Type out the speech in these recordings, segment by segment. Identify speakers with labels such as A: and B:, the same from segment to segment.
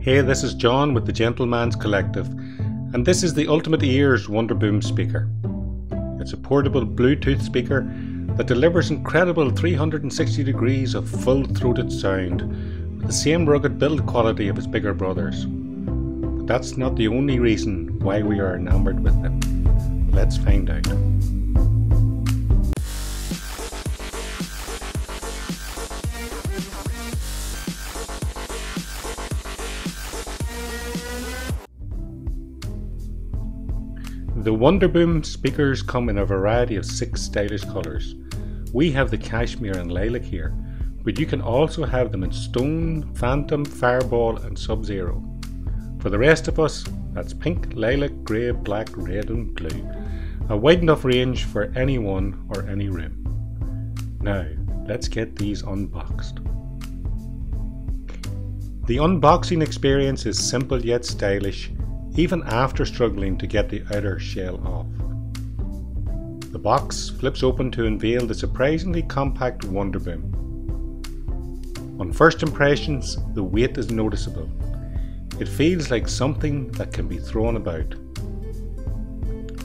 A: Hey, this is John with the Gentleman's Coolective, and this is the ultimate Ears WonderBoom speaker. It's a portable Bluetooth speaker that delivers incredible 360 degrees of full-throated sound with the same rugged build quality of its bigger brothers. But that's not the only reason why we are enamored with them. Let's find out. The WonderBoom speakers come in a variety of 6 stylish colours. We have the Cashmere and Lilac here, but you can also have them in Stone, Phantom, Fireball and Sub-Zero. For the rest of us, that's pink, lilac, grey, black, red and blue. A wide enough range for anyone or any room. Now, let's get these unboxed. The unboxing experience is simple yet stylish, even after struggling to get the outer shell off. The box flips open to unveil the surprisingly compact WonderBoom. On first impressions, the weight is noticeable. It feels like something that can be thrown about.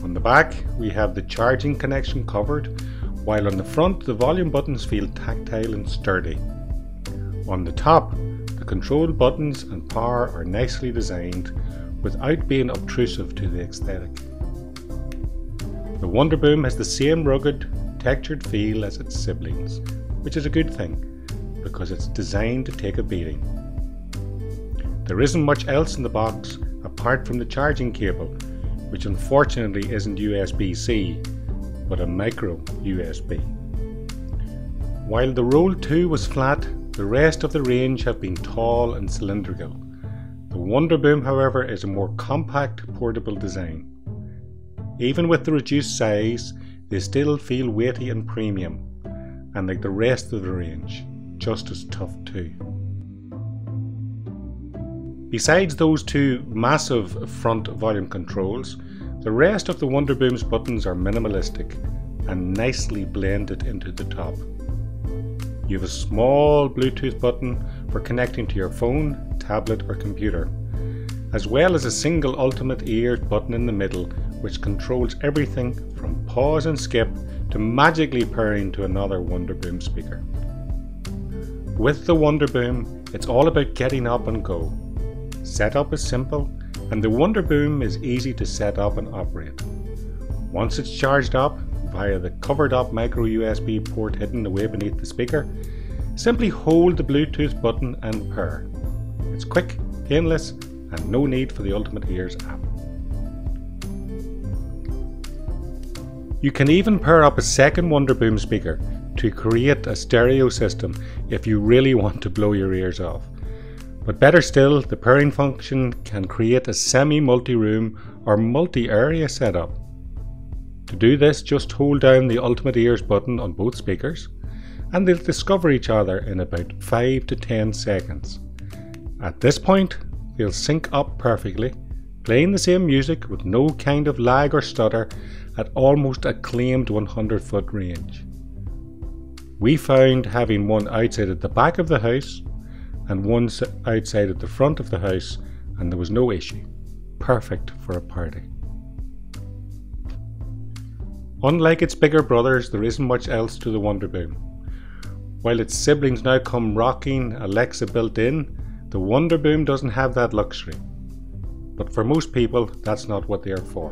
A: On the back, we have the charging connection covered, while on the front the volume buttons feel tactile and sturdy. On the top, the control buttons and power are nicely designed, without being obtrusive to the aesthetic. The WonderBoom has the same rugged, textured feel as its siblings, which is a good thing, because it's designed to take a beating. There isn't much else in the box apart from the charging cable, which unfortunately isn't USB-C, but a micro USB. While the Roll 2 was flat, the rest of the range have been tall and cylindrical. The WonderBoom, however, is a more compact, portable design. Even with the reduced size, they still feel weighty and premium, and like the rest of the range, just as tough too. Besides those 2 massive front volume controls, the rest of the WonderBoom's buttons are minimalistic and nicely blended into the top. You have a small Bluetooth button for connecting to your phone, tablet or computer, as well as a single ultimate ear button in the middle which controls everything from pause and skip to magically pairing to another WonderBoom speaker. With the WonderBoom, it's all about getting up and go. Setup is simple, and the WonderBoom is easy to set up and operate. Once it's charged up via the covered up micro USB port hidden away beneath the speaker, simply hold the Bluetooth button and pair. It's quick, painless, and no need for the Ultimate Ears app. You can even pair up a second WonderBoom speaker to create a stereo system if you really want to blow your ears off. But better still, the pairing function can create a semi-multi-room or multi-area setup. To do this, just hold down the Ultimate Ears button on both speakers, and they'll discover each other in about 5 to 10 seconds. At this point, they'll sync up perfectly, playing the same music with no kind of lag or stutter at almost a claimed 100-foot range. We found having one outside at the back of the house and one outside at the front of the house, and there was no issue. Perfect for a party. Unlike its bigger brothers, there isn't much else to the WonderBoom. While its siblings now come rocking Alexa built in, the WonderBoom doesn't have that luxury. But for most people, that's not what they are for.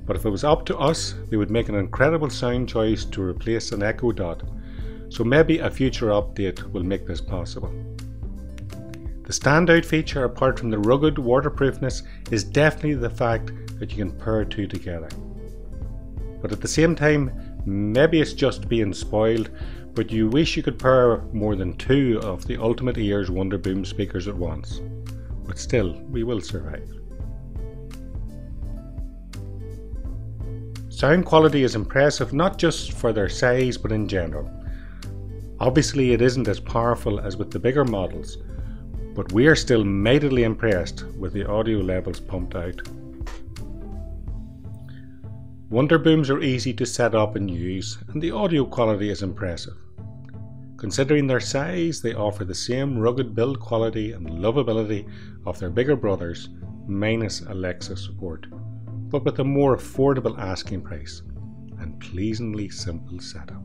A: But if it was up to us, they would make an incredible sound choice to replace an Echo Dot, so maybe a future update will make this possible. The standout feature, apart from the rugged waterproofness, is definitely the fact that you can pair 2 together. But at the same time, maybe it's just being spoiled, but you wish you could pair more than 2 of the Ultimate Ears WonderBoom speakers at once. But still, we will survive. Sound quality is impressive not just for their size but in general. Obviously it isn't as powerful as with the bigger models, but we are still mightily impressed with the audio levels pumped out. WonderBooms are easy to set up and use, and the audio quality is impressive. Considering their size, they offer the same rugged build quality and lovability of their bigger brothers, minus Alexa support, but with a more affordable asking price and pleasingly simple setup.